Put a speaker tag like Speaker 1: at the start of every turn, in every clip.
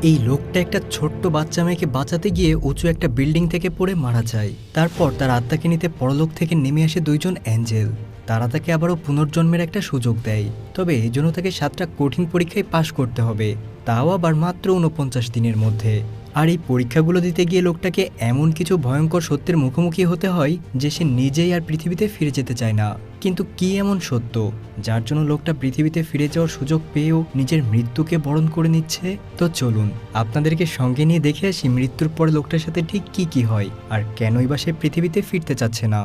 Speaker 1: এই লোকটা একটা ছোট্ট বাচ্চা মেয়েকে বাঁচাতে গিয়ে উঁচু একটা বিল্ডিং থেকে পড়ে মারা যায়। তারপর তার আত্মাকে নিতে পরলোক থেকে নেমে আসে দুইজন অ্যাঞ্জেল। তারা তাকে আবারও পুনর্জন্মের একটা সুযোগ দেয়, তবে এই জন্য তাকে 7টা কঠিন পরীক্ষায় পাশ করতে হবে, তাও আবার মাত্র 49 দিনের মধ্যে। আর এই পরীক্ষাগুলো দিতে গিয়ে লোকটাকে এমন কিছু ভয়ঙ্কর সত্যের মুখোমুখি হতে হয় যে সে নিজেই আর পৃথিবীতে ফিরে যেতে চায় না। কিন্তু কি এমন সত্য যার জন্য লোকটা পৃথিবীতে ফিরে যাওয়ার সুযোগ পেয়েও নিজের মৃত্যুকে বরণ করে নিচ্ছে? তো চলুন আপনাদেরকে সঙ্গে নিয়ে দেখে আসি মৃত্যুর পর লোকটার সাথে ঠিক কি হয় আর কেনই বা সে পৃথিবীতে ফিরতে চাচ্ছে না।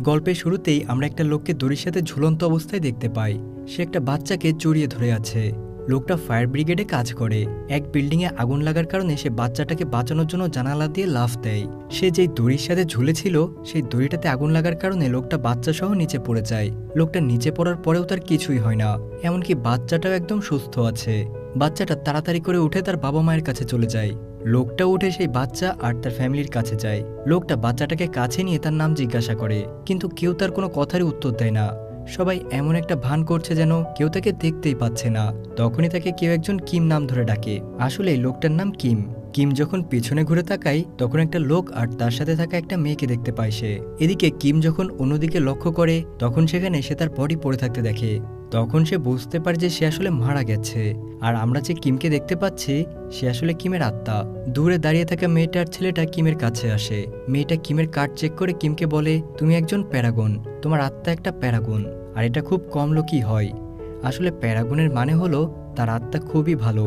Speaker 1: গল্পের শুরুতেই আমরা একটা লোককে দড়ির সাথে ঝুলন্ত অবস্থায় দেখতে পাই। সে একটা বাচ্চাকে জড়িয়ে ধরে আছে। লোকটা ফায়ার ব্রিগেডে কাজ করে। এক বিল্ডিংয়ে আগুন লাগার কারণে সে বাচ্চাটাকে বাঁচানোর জন্য জানালা দিয়ে লাফ দেয়। সে যেই দড়ির সাথে ঝুলেছিল সেই দড়িটাতে আগুন লাগার কারণে লোকটা বাচ্চা সহ নিচে পড়ে যায়। লোকটা নিচে পড়ার পরেও তার কিছুই হয় না, এমনকি বাচ্চাটাও একদম সুস্থ আছে। বাচ্চাটা তাড়াতাড়ি করে উঠে তার বাবা মায়ের কাছে চলে যায়। লোকটা উঠে সেই বাচ্চা আর তার ফ্যামিলির কাছে যায়। লোকটা বাচ্চাটাকে কাছে নিয়ে তার নাম জিজ্ঞাসা করে, কিন্তু কেউ তার কোনো কথারই উত্তর দেয় না। সবাই এমন একটা ভান করছে যেন কেউ তাকে দেখতেই পাচ্ছে না। তখনই তাকে কেউ একজন কিম নাম ধরে ডাকে। আসলে এই লোকটার নাম কিম। কিম যখন পিছনে ঘুরে তাকায় তখন একটা লোক আর তার সাথে থাকা একটা মেয়েকে দেখতে পায় সে। এদিকে কিম যখন অন্যদিকে লক্ষ্য করে তখন সেখানে সে তার বডি পড়ে থাকতে দেখে। তখন সে বুঝতে পারে যে সে আসলে মারা গেছে। আর আমরা যে কিমকে দেখতে পাচ্ছি সে আসলে কিমের আত্মা। দূরে দাঁড়িয়ে থাকা মেয়েটার ছেলেটা কিমের কাছে আসে। মেয়েটা কিমের কার্ড চেক করে কিমকে বলে, তুমি একজন প্যারাগন, তোমার আত্মা একটা প্যারাগন। আর এটা খুব কম লোকই হয়। আসলে প্যারাগনের মানে হলো তার আত্মা খুবই ভালো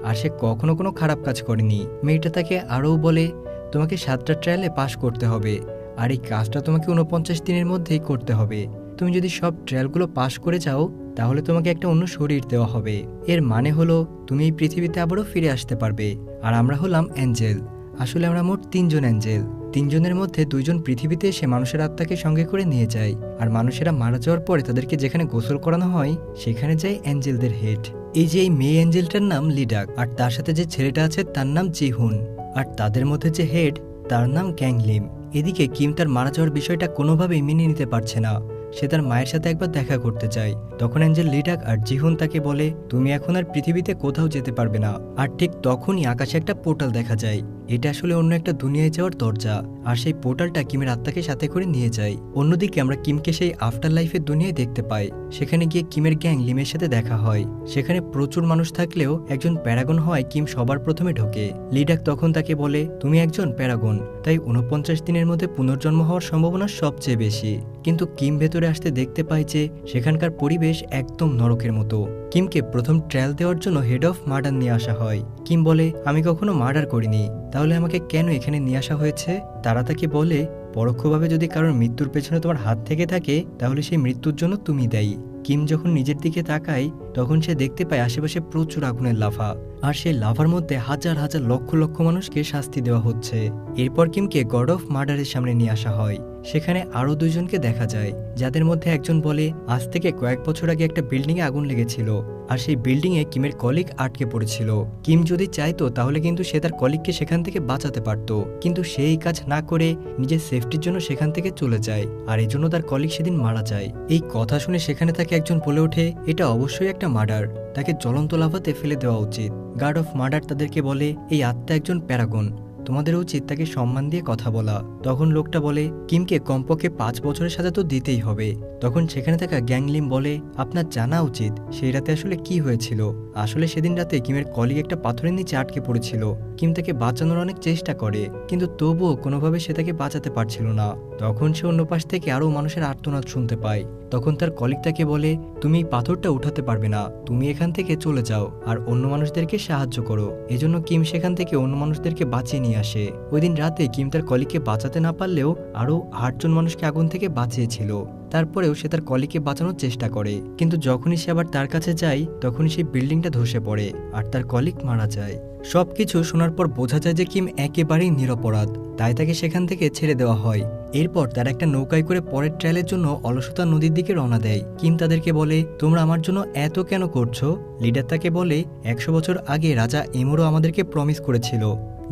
Speaker 1: আর সে কখনো কোনো খারাপ কাজ করেনি। মেয়েটা তাকে আরও বলে, তোমাকে 7টা ট্রায়ালে পাশ করতে হবে আর এই কাজটা তোমাকে 49 দিনের মধ্যেই করতে হবে। তুমি যদি সব ট্রায়ালগুলো পাশ করে যাও তাহলে তোমাকে একটা অন্য শরীর দেওয়া হবে। এর মানে হলো তুমি এই পৃথিবীতে আবারও ফিরে আসতে পারবে। আর আমরা হলাম অ্যাঞ্জেল। আসলে আমরা মোট 3জন অ্যাঞ্জেল। 3জনের মধ্যে 2জন পৃথিবীতে এসে মানুষের আত্মাকে সঙ্গে করে নিয়ে যায়। আর মানুষেরা মারা যাওয়ার পরে তাদেরকে যেখানে গোসল করানো হয় সেখানে যায় অ্যাঞ্জেলদের হেড। এই যে এই মেয়ে অ্যাঞ্জেলটার নাম লিডাক আর তার সাথে যে ছেলেটা আছে তার নাম জিহুন। আর তাদের মধ্যে যে হেড তার নাম গ্যাংলিম। এদিকে কিম তার মারা যাওয়ার বিষয়টা কোনোভাবেই মেনে নিতে পারছে না। সে তার মায়ের সাথে একবার দেখা করতে চায়। তখন অ্যাঞ্জেল লিডাক আর জিহুন তাকে বলে, তুমি এখন আর পৃথিবীতে কোথাও যেতে পারবে না। আর ঠিক তখনই আকাশে একটা পোর্টাল দেখা যায়। এটা আসলে অন্য একটা দুনিয়ায় যাওয়ার দরজা। আর সেই পোর্টালটা কিমের আত্মাকে সাথে করে নিয়ে যায়। অন্যদিকে আমরা কিমকে সেই আফটার লাইফের দুনিয়ায় দেখতে পাই। সেখানে গিয়ে কিমের গ্যাং লিমের সাথে দেখা হয়। সেখানে প্রচুর মানুষ থাকলেও একজন প্যারাগন হওয়ায় কিম সবার প্রথমে ঢোকে। লিডাক তখন তাকে বলে, তুমি একজন প্যারাগন, তাই 49 দিনের মধ্যে পুনর্জন্ম হওয়ার সম্ভাবনা সবচেয়ে বেশি। কিন্তু কিম ভেতরে আসতে দেখতে পায় যে সেখানকার পরিবেশ একদম নরকের মতো। কিমকে প্রথম ট্রায়াল দেওয়ার জন্য হেড অফ মার্ডার নিয়ে আসা হয়। কিম বলে, আমি কখনো মার্ডার করিনি, তাহলে আমাকে কেন এখানে নিয়ে আসা হয়েছে? তারা তাকে বলে, পরোক্ষভাবে যদি কারোর মৃত্যুর পেছনে তোমার হাত থেকে থাকে তাহলে সেই মৃত্যুর জন্য তুমি দায়ী। কিম যখন নিজের দিকে তাকায় তখন সে দেখতে পায় আশেপাশে প্রচুর আগুনের লাভা। আর সেই লাভার মধ্যে হাজার হাজার লক্ষ লক্ষ মানুষকে শাস্তি দেওয়া হচ্ছে। এরপর কিমকে গড অফ মার্ডারের সামনে নিয়ে আসা হয়। সেখানে আরও 2জনকে দেখা যায়, যাদের মধ্যে একজন বলে, আজ থেকে কয়েক বছর আগে একটা বিল্ডিংয়ে আগুন লেগেছিল আর সেই বিল্ডিংয়ে কিমের কলিগ আটকে পড়েছিল। কিম যদি চাইতো তাহলে কিন্তু সে তার কলিগকে সেখান থেকে বাঁচাতে পারত, কিন্তু সে এই কাজ না করে নিজের সেফটির জন্য সেখান থেকে চলে যায়। আর এই জন্য তার কলিগ সেদিন মারা যায়। এই কথা শুনে সেখানে তাকে একজন বলে ওঠে, এটা অবশ্যই একটা মার্ডার, তাকে জ্বলন্ত লাভাতে ফেলে দেওয়া উচিত। গার্ড অফ মার্ডার তাদেরকে বলে, এই আত্মা একজন প্যারাগন, তোমাদের উচিত তাকে সম্মান দিয়ে কথা বলা। তখন লোকটা বলে, কিমকে কমপক্ষে 5 বছরের সাজা তো দিতেই হবে। তখন সেখানে থাকা গ্যাংলিম বলে, আপনার জানা উচিত সেই রাতে আসলে কি হয়েছিল। আসলে সেদিন রাতে কিমের কলিগ একটা পাথরের নিচে আটকে পড়েছিল। কিম তাকে বাঁচানোর অনেক চেষ্টা করে, কিন্তু তবুও কোনোভাবে সে তাকে বাঁচাতে পারছিল না। তখন সে অন্য পাশ থেকে আরও মানুষের আর্তনাদ শুনতে পায়। তখন তার কলিগ তাকে বলে, তুমি পাথরটা উঠাতে পারবে না, তুমি এখান থেকে চলে যাও আর অন্য মানুষদেরকে সাহায্য করো। এজন্য কিম সেখান থেকে অন্য মানুষদেরকে বাঁচিয়ে নিয়ে আসে। ওই দিন রাতে কিম তার কলিগকে বাঁচাতে না পারলেও আরও 8জন মানুষকে আগুন থেকে বাঁচিয়েছিল। তারপরেও সে তার কলিগকে বাঁচানোর চেষ্টা করে, কিন্তু যখনই সে আবার তার কাছে যায় তখনই সেই বিল্ডিংটা ধসে পড়ে আর তার কলিগ মারা যায়। সবকিছু শোনার পর বোঝা যায় যে কিম একেবারেই নিরপরাধ, তাই তাকে সেখান থেকে ছেড়ে দেওয়া হয়। এরপর তারা একটা নৌকায় করে পরের ট্রায়ালের জন্য অলসতা নদীর দিকে রওনা দেয়। কিম তাদেরকে বলে, তোমরা আমার জন্য এত কেন করছো? লিডার তাকে বলে, 100 বছর আগে রাজা এমোরো আমাদেরকে প্রমিস করেছিল,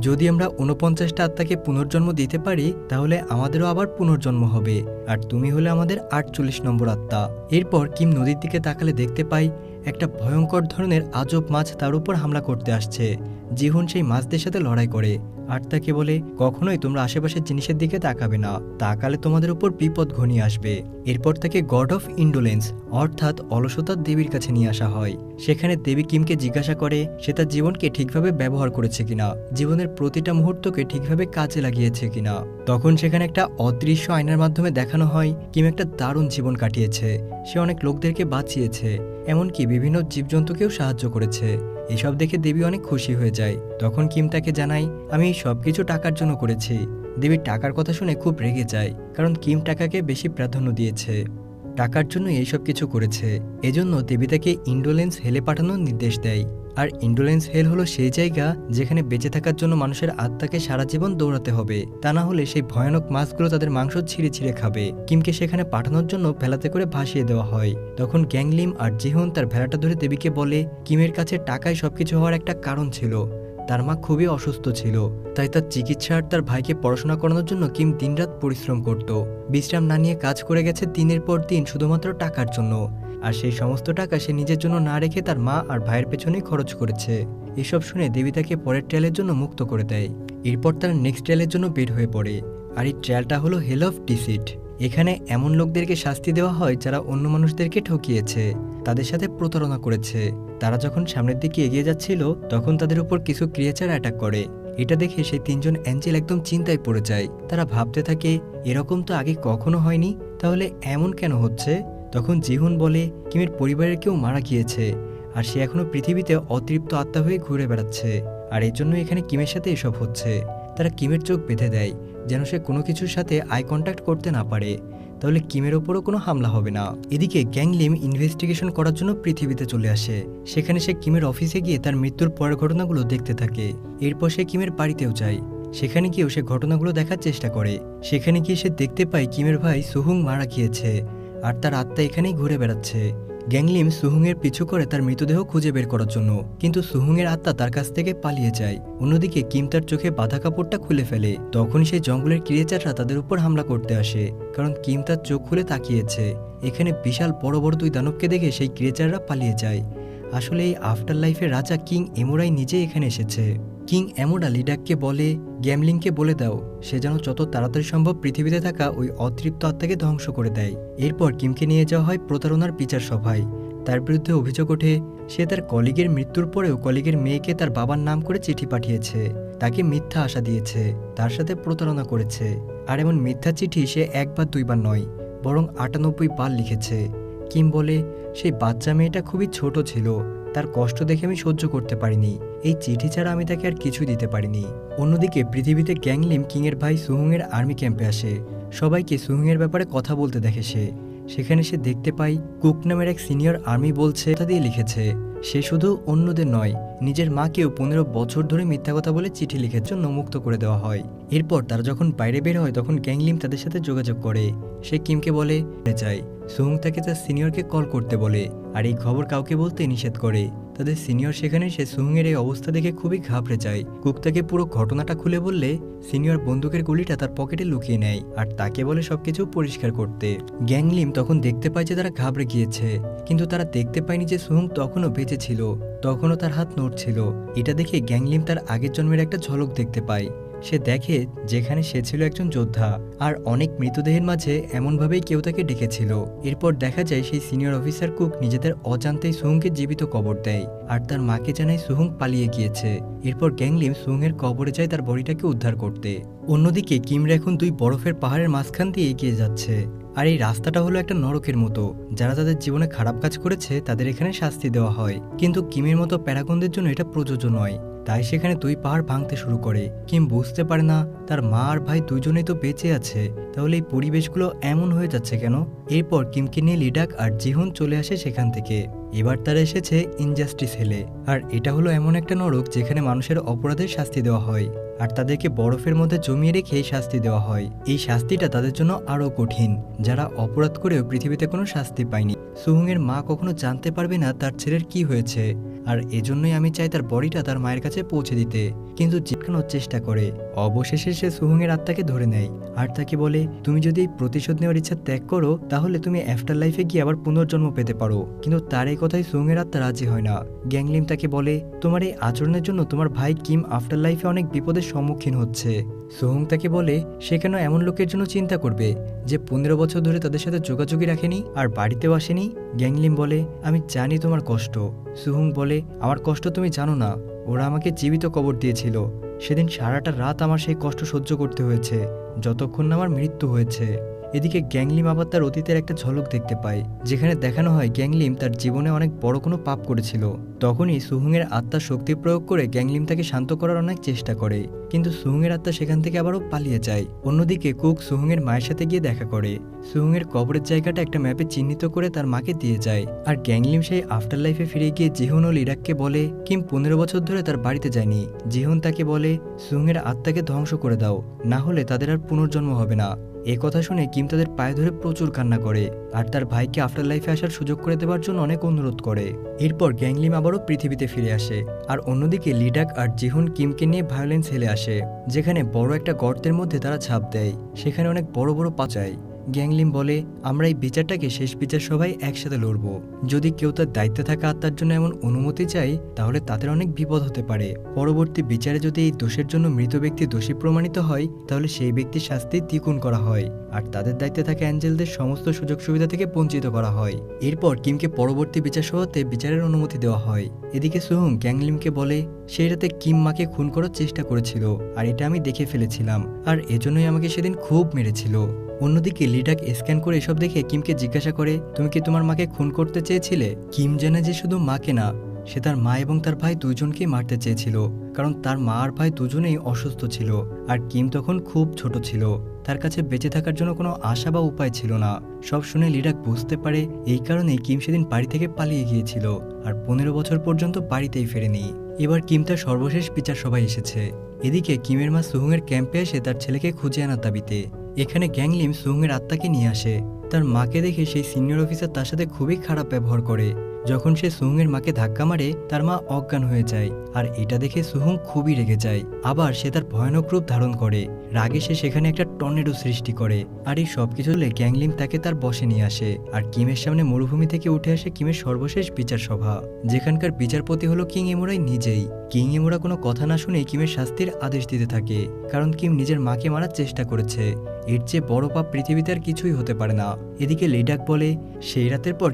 Speaker 1: যদি আমরা 49টা আত্মাকে পুনর্জন্ম দিতে পারি তাহলে আমাদেরও আবার পুনর্জন্ম হবে, আর তুমি হলে আমাদের 48 নম্বর আত্মা। এরপর কিম নদীর দিকে তাকালে দেখতে পাই একটা ভয়ঙ্কর ধরনের আজব মাছ তার উপর হামলা করতে আসছে। জিহুন সেই মাছদের সাথে লড়াই করে আর তাকে বলে, কখনোই তোমরা আশেপাশের জিনিসের দিকে তাকাবে না, তাকালে তোমাদের উপর বিপদ ঘনিয়ে আসবে। এরপর তাকে গড অফ ইন্ডোলেন্স অর্থাৎ অলসতার দেবীর কাছে নিয়ে আসা হয়। সেখানে দেবী কিমকে জিজ্ঞাসা করে সে তার জীবনকে ঠিকভাবে ব্যবহার করেছে কিনা, জীবনের প্রতিটা মুহূর্তকে ঠিকভাবে কাজে লাগিয়েছে কিনা। তখন সেখানে একটা অদৃশ্য আয়নার মাধ্যমে দেখানো হয় কিম একটা দারুণ জীবন কাটিয়েছে। সে অনেক লোকদেরকে বাঁচিয়েছে, এমনকি বিভিন্ন জীবজন্তুকেও সাহায্য করেছে। এসব দেখে দেবী অনেক খুশি হয়ে যায়। তখন কিম তাকে জানায়, আমি এই সব কিছু টাকার জন্য করেছি। দেবী টাকার কথা শুনে খুব রেগে যায়, কারণ কিম টাকাকে বেশি প্রাধান্য দিয়েছে, টাকার জন্য এইসব কিছু করেছে। এজন্য দেবী তাকে ইন্ডোলেন্স হেলে পাঠানোর নির্দেশ দেয়। আর ইন্ডোলেন্স হেল হলো সেই জায়গা যেখানে বেঁচে থাকার জন্য মানুষের আত্মাকে সারা জীবন দৌড়াতে হবে, তা না হলে সেই ভয়ানক মাছগুলো তাদের মাংস ছিঁড়ে ছিঁড়ে খাবে। কিমকে সেখানে পাঠানোর জন্য ভেলাতে করে ভাসিয়ে দেওয়া হয়। তখন গ্যাংলিম আর জিহুন তার ভেলাটা ধরে দেবীকে বলে, কিমের কাছে টাকায় সবকিছু হওয়ার একটা কারণ ছিল। তার মা খুবই অসুস্থ ছিল, তাই তার চিকিৎসা আর তার ভাইকে পড়াশোনা করানোর জন্য কিম দিনরাত পরিশ্রম করত। বিশ্রাম না নিয়ে কাজ করে গেছে দিনের পর দিন শুধুমাত্র টাকার জন্য। আর সেই সমস্ত টাকা সে নিজের জন্য না রেখে তার মা আর ভাইয়ের পেছনেই খরচ করেছে। এসব শুনে দেবী তাকে পরের ট্রায়ালের জন্য মুক্ত করে দেয়। এরপর তার নেক্সট ট্রায়ালের জন্য বের হয়ে পড়ে। আর এই ট্রায়ালটা হলো হেল অফ ডিসিট। এখানে এমন লোকদেরকে শাস্তি দেওয়া হয় যারা অন্য মানুষদেরকে ঠকিয়েছে, তাদের সাথে প্রতারণা করেছে। তারা যখন সামনের দিকে এগিয়ে যাচ্ছিল তখন তাদের উপর কিছু ক্রিয়েচার অ্যাটাক করে। এটা দেখে সেই তিনজন অ্যাঞ্জেল একদম চিন্তায় পড়ে যায়। তারা ভাবতে থাকে, এরকম তো আগে কখনো হয়নি, তাহলে এমন কেন হচ্ছে। তখন জিহুন বলে, কিমের পরিবারের কেউ মারা গিয়েছে আর সে এখনো পৃথিবীতে অতৃপ্ত আত্মা হয়ে ঘুরে বেড়াচ্ছে, আর এর জন্য এখানে কিমের সাথে এসব হচ্ছে। তারা কিমের চোখ বেঁধে দেয় যেন সে কোনো কিছুর সাথে আই কন্ট্যাক্ট করতে না পারে, তাহলে কিমের ওপরও কোনো হামলা হবে না। এদিকে গ্যাংলিম ইনভেস্টিগেশন করার জন্য পৃথিবীতে চলে আসে। সেখানে সে কিমের অফিসে গিয়ে তার মৃত্যুর পরের ঘটনাগুলো দেখতে থাকে। এরপর সে কিমের বাড়িতেও যায়। সেখানে গিয়েও সে ঘটনাগুলো দেখার চেষ্টা করে। সেখানে গিয়ে সে দেখতে পায় কিমের ভাই সুহুং মারা গিয়েছে আর তার আত্মা এখানেই ঘুরে বেড়াচ্ছে। গ্যাংলিম সুহুংয়ের পিছু করে তার মৃতদেহ খুঁজে বের করার জন্য, কিন্তু সুহুংয়ের আত্মা তার কাছ থেকে পালিয়ে যায়। অন্যদিকে কিম তার চোখে বাঁধা কাপড়টা খুলে ফেলে। তখন সেই জঙ্গলের ক্রিয়েচাররা তাদের উপর হামলা করতে আসে, কারণ কিম তার চোখ খুলে তাকিয়েছে। এখানে বিশাল বড় বড় দুই দানবকে দেখে সেই ক্রিয়েচাররা পালিয়ে যায়। আসলে এই আফটার লাইফের রাজা কিং এমোরাই নিজে এখানে এসেছে। কিং এমোরা লিডাককে বলে, গ্যামলিংকে বলে দাও সে যেন যত তাড়াতাড়ি সম্ভব পৃথিবীতে থাকা ওই অতৃপ্ত আত্মাকে ধ্বংস করে দেয়। এরপর কিমকে নিয়ে যাওয়া হয় প্রতারণার বিচার সভায়। তার বিরুদ্ধে অভিযোগ ওঠে সে তার কলিগের মৃত্যুর পরেও কলিগের মেয়েকে তার বাবার নাম করে চিঠি পাঠিয়েছে, তাকে মিথ্যা আশা দিয়েছে, তার সাথে প্রতারণা করেছে। আর এমন মিথ্যা চিঠি সে একবার দুইবার নয়, বরং ৯৮ বার লিখেছে। কিম বলে, সেই বাচ্চা মেয়েটা খুবই ছোট ছিল, তার কষ্ট দেখে আমি সহ্য করতে পারিনি, এই চিঠি ছাড়া আমি তাকে আর কিছুই দিতে পারিনি। অন্যদিকে পৃথিবীতে গ্যাংলিম কিংয়ের ভাই সুহুংয়ের আর্মি ক্যাম্পে আসে। সবাইকে সুহুংয়ের ব্যাপারে কথা বলতে দেখে সে। সেখানে সে দেখতে পায় কুক নামের এক সিনিয়র আর্মি বলছে কথা দিয়ে লিখেছে সে শুধু অন্যদের নয়, নিজের মাকেও ১৫ বছর ধরে মিথ্যা কথা বলে চিঠি লিখার জন্য মুক্ত করে দেওয়া হয়। এরপর তারা যখন বাইরে বের হয় তখন গ্যাংলিম তাদের সাথে যোগাযোগ করে। সে কিমকে বলে যায়, সুহুং তাকে তার সিনিয়রকে কল করতে বলে, আর এই খবর কাউকে বলতে নিষেধ করে। তাদের সিনিয়র সেখানে সে সুহুংয়ের এই অবস্থা দেখে খুবই ঘাবড়ে যায়। কুক তাকে পুরো ঘটনাটা খুলে বললে সিনিয়র বন্দুকের গুলিটা তার পকেটে লুকিয়ে নেয় আর তাকে বলে সবকিছু পরিষ্কার করতে। গ্যাংলিম তখন দেখতে পায় যে তারা ঘাবড়ে গিয়েছে, কিন্তু তারা দেখতে পায়নি যে সুহুং তখনও বেঁচে ছিল, তখনও তার হাত নড়ছিল। এটা দেখে গ্যাংলিম তার আগের জন্মের একটা ঝলক দেখতে পায়। সে দেখে যেখানে সে ছিল একজন যোদ্ধা, আর অনেক মৃতদেহের মাঝে এমনভাবেই কেউ তাকে ডেকেছিল। এরপর দেখা যায় সেই সিনিয়র অফিসার কুক নিজেদের অজান্তেই সুহুংকে জীবিত কবর দেয় আর তার মাকে জানায় সুহুং পালিয়ে গিয়েছে। এরপর গ্যাংলিম সুহুংয়ের কবরে যায় তার বডিটাকে উদ্ধার করতে। অন্যদিকে কিমরা এখন দুই বরফের পাহাড়ের মাঝখান দিয়ে এগিয়ে যাচ্ছে। আর এই রাস্তাটা হলো একটা নরকের মতো। যারা তাদের জীবনে খারাপ কাজ করেছে তাদের এখানে শাস্তি দেওয়া হয়, কিন্তু কিমের মতো প্যারাগনদের জন্য এটা প্রযোজ্য নয়। তাই সেখানে দুই পাহাড় ভাঙতে শুরু করে। কিম বুঝতে পারে না তার মা আর ভাই দুজনেই তো বেঁচে আছে, তাহলে এই পরিবেশগুলো এমন হয়ে যাচ্ছে কেন। এরপর কিমকে নিয়ে লিডাক আর জিহুন চলে আসে সেখান থেকে। এবার তারা এসেছে ইনজাস্টিস হেলে। আর এটা হলো এমন একটা নরক যেখানে মানুষের অপরাধের শাস্তি দেওয়া হয় আর তাদেরকে বরফের মধ্যে জমিয়ে রেখে শাস্তি দেওয়া হয়। এই শাস্তিটা তাদের জন্য আরো কঠিন, যারা অপরাধ করেও পৃথিবীতে কোনো শাস্তি পায়নি। সুহুংয়ের মা কখনো জানতে পারবে না তার ছেলের কি হয়েছে, আর এজন্যই আমি চাই তার বডিটা তার মায়ের কাছে কাছে পৌঁছে দিতে, কিন্তু জিতকানোর চেষ্টা করে। অবশেষে সে সুহুংয়ের আত্মাকে ধরে নেয় আর তাকে বলে, তুমি যদি এই প্রতিশোধ নেওয়ার ইচ্ছা ত্যাগ করো তাহলে তুমি আফটার লাইফে গিয়ে আবার পুনর্জন্ম পেতে পারো। কিন্তু তার এই কথায় সুহুংয়ের আত্মা রাজি হয় না। গ্যাংলিম তাকে বলে, তোমার এই আচরণের জন্য তোমার ভাই কিম আফটার লাইফে অনেক বিপদের সম্মুখীন হচ্ছে। সুহুং তাকে বলে সে কেন এমন লোকের জন্য চিন্তা করবে যে 15 বছর ধরে তাদের সাথে যোগাযোগই রাখেনি আর বাড়িতেও আসেনি। গ্যাংলিম বলে, আমি জানি তোমার কষ্ট। সুহুং বলে, আমার কষ্ট তুমি জানো না, ওরা আমাকে জীবিত কবর দিয়েছিল। সেদিন সারাটা রাত আমার সেই কষ্ট সহ্য করতে হয়েছে যতক্ষণ না আমার মৃত্যু হয়েছে। এদিকে গ্যাংলিম আবার তার অতীতের একটা ঝলক দেখতে পায়, যেখানে দেখানো হয় গ্যাংলিম তার জীবনে অনেক বড় কোনো পাপ করেছিল। তখনই সুহুংয়ের আত্মার শক্তি প্রয়োগ করে গ্যাংলিম তাকে শান্ত করার অনেক চেষ্টা করে, কিন্তু সুহুংয়ের আত্মা সেখান থেকে আবারও পালিয়ে যায়। অন্যদিকে কুক সুহুংয়ের মায়ের সাথে গিয়ে দেখা করে। সুহুংয়ের কবরের জায়গাটা একটা ম্যাপে চিহ্নিত করে তার মাকে দিয়ে যায়। আর গ্যাংলিম সেই আফটার লাইফে ফিরে গিয়ে জিহুন ও লিরাককে বলে কিম 15 বছর ধরে তার বাড়িতে যায়নি। জিহুন তাকে বলে, সুহুংয়ের আত্মাকে ধ্বংস করে দাও, না হলে তাদের আর পুনর্জন্ম হবে না। এ কথা শুনে কিম তাদের পায়ে ধরে প্রচুর কান্না করে আর তার ভাইকে আফটার লাইফে আসার সুযোগ করে দেওয়ার জন্য অনেক অনুরোধ করে। এরপর গ্যাংলিম আবারও পৃথিবীতে ফিরে আসে। আর অন্যদিকে লিডাক আর জিহুন কিমকে নিয়ে ভায়োলেন্স হেলে আসে, যেখানে বড় একটা গর্তের মধ্যে তারা ঝাঁপ দেয়। সেখানে অনেক বড় বড় পাচায়। গ্যাংলিম বলে, আমরা এই বিচারটাকে শেষ বিচার সবাই একসাথে লড়ব। যদি কেউ তার দায়িত্বে থাকা আত্মার জন্য এমন অনুমতি চায় তাহলে তাদের অনেক বিপদ হতে পারে। পরবর্তী বিচারে যদি এই দোষের জন্য মৃত ব্যক্তি দোষী প্রমাণিত হয় তাহলে সেই ব্যক্তির শাস্তি দ্বিগুণ করা হয় আর তাদের দায়িত্বে থাকা অ্যাঞ্জেলদের সমস্ত সুযোগ সুবিধা থেকে বঞ্চিত করা হয়। এরপর কিমকে পরবর্তী বিচার সভাতে বিচারের অনুমতি দেওয়া হয়। এদিকে সুহুং গ্যাংলিমকে বলে, সেই রাতে কিম মাকে খুন করার চেষ্টা করেছিল আর এটা আমি দেখে ফেলেছিলাম, আর এজন্যই আমাকে সেদিন খুব মেরেছিল। অন্যদিকে লিডাক স্ক্যান করে এসব দেখে কিমকে জিজ্ঞাসা করে, তুমি কি তোমার মাকে খুন করতে চেয়েছিলে? কিম জানে যে শুধু মাকে না, সে তার মা এবং তার ভাই দুজনকেই মারতে চেয়েছিল, কারণ তার মা আর ভাই দুজনেই অসুস্থ ছিল আর কিম তখন খুব ছোট ছিল। তার কাছে বেঁচে থাকার জন্য কোনো আশা বা উপায় ছিল না। সব শুনে লিডাক বুঝতে পারে এই কারণেই কিম সেদিন বাড়ি থেকে পালিয়ে গিয়েছিল আর 15 বছর পর্যন্ত বাড়িতেই ফেরেনি। এবার কিম তার সর্বশেষ বিচার সভায় এসেছে। এদিকে কিমের মা সুহুংয়ের ক্যাম্পে এসে তার ছেলেকে খুঁজে আনার দাবিতে। এখানে গ্যাংলিম সুহুংয়ের আত্মাকে নিয়ে আসে। তার মাকে দেখে সেই সিনিয়র অফিসার তার সাথে খুবই খারাপ ব্যবহার করে। যখন সে সুহুংয়ের মাকে ধাক্কা মারে তার মা অজ্ঞান হয়ে যায় আর এটা দেখে সুহুং খুবই রেগে যায়। আবার সে তার ভয়ানক রূপ ধারণ করে। রাগে সে সেখানে একটা টর্নেডো সৃষ্টি করে। আর এই সবকিছু হলে গ্যাংলিম তাকে তার বসে নিয়ে আসে আর কিমের সামনে মরুভূমি থেকে উঠে আসে কিমের সর্বশেষ বিচার সভা, যেখানকার বিচারপতি হলো কিং এমোরাই নিজেই। কিং এমোরা কোনো কথা না শুনে কিমের শাস্তির আদেশ দিতে থাকে, কারণ কিম নিজের মাকে মারার চেষ্টা করেছে। এর চেয়ে বড় পাপ পৃথিবীতে আর কিছুই হতে পারে না। এদিকে লিডাক বলে, সেই রাতের পর